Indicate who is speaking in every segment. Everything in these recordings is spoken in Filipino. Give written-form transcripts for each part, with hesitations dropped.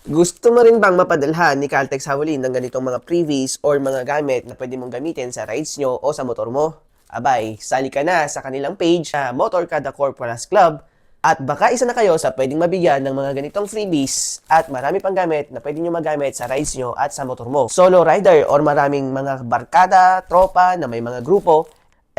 Speaker 1: Gusto mo rin bang mapadalhan ni Caltex Hawlin ng ganitong mga freebies or mga gamit na pwede mong gamitin sa rides nyo o sa motor mo? Abay, sali ka na sa kanilang page sa Motor Kada Corporals Club at baka isa na kayo sa pwedeng mabigyan ng mga ganitong freebies at marami pang gamit na pwede nyo magamit sa rides nyo at sa motor mo. Solo rider or maraming mga barkada, tropa na may mga grupo,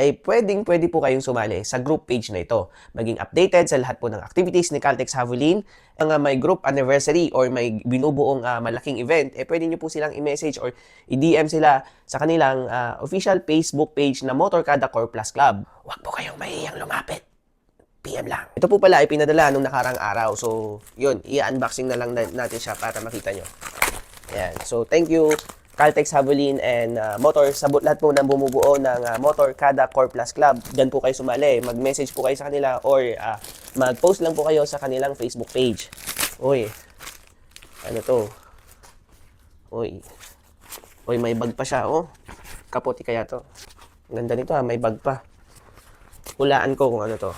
Speaker 1: ay pwede po kayong sumali sa group page na ito. Maging updated sa lahat po ng activities ni Caltex Hawlin. Ang may group anniversary or may binubuong malaking event, pwede nyo po silang i-message or i-DM sila sa kanilang official Facebook page na Motorkada Core Plus Club. Huwag po kayong mahihiyang lumapit. PM lang. Ito po pala ay pinadala nung nakarang araw. So, yun, i-unboxing na lang natin siya para makita nyo. Ayan. So, thank you Caltex Hawlin and Motor sa lahat po ng bumubuo ng Motor Kada Core Plus Club. Diyan po kayo sumali. Mag-message po kayo sa kanila or mag-post lang po kayo sa kanilang Facebook page. Uy, ano to? Uy, may bag pa siya, oh. Kapote kaya to. Ang ganda nito, may bag pa. Hulaan ko kung ano to.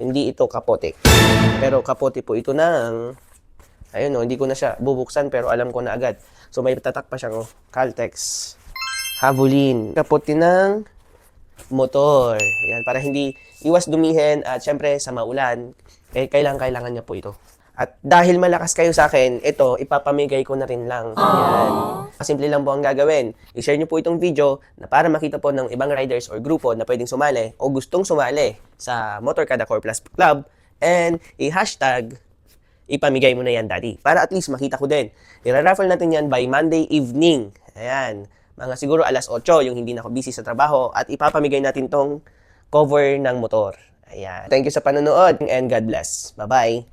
Speaker 1: Hindi ito kapote. Pero kapote po ito ng... Ayun, oh, hindi ko na siya bubuksan pero alam ko na agad. So may tatak pa siyang Caltex Hawlin. Kapote ng motor. Yan, para hindi iwas dumihin at syempre sa maulan, kailangan niya po ito. At dahil malakas kayo sa akin, ito, ipapamigay ko na rin lang. Yan. Simple lang po ang gagawin. I-share nyo po itong video na para makita po ng ibang riders or grupo na pwedeng sumali o gustong sumali sa Motorkada Core Plus Club and i-hashtag ipamigay mo na yan, daddy. Para at least makita ko din. I-raffle natin yan by Monday evening. Ayan. Mga siguro alas 8, yung hindi na ako busy sa trabaho. At ipapamigay natin tong cover ng motor. Ayan. Thank you sa panonood and God bless. Bye-bye.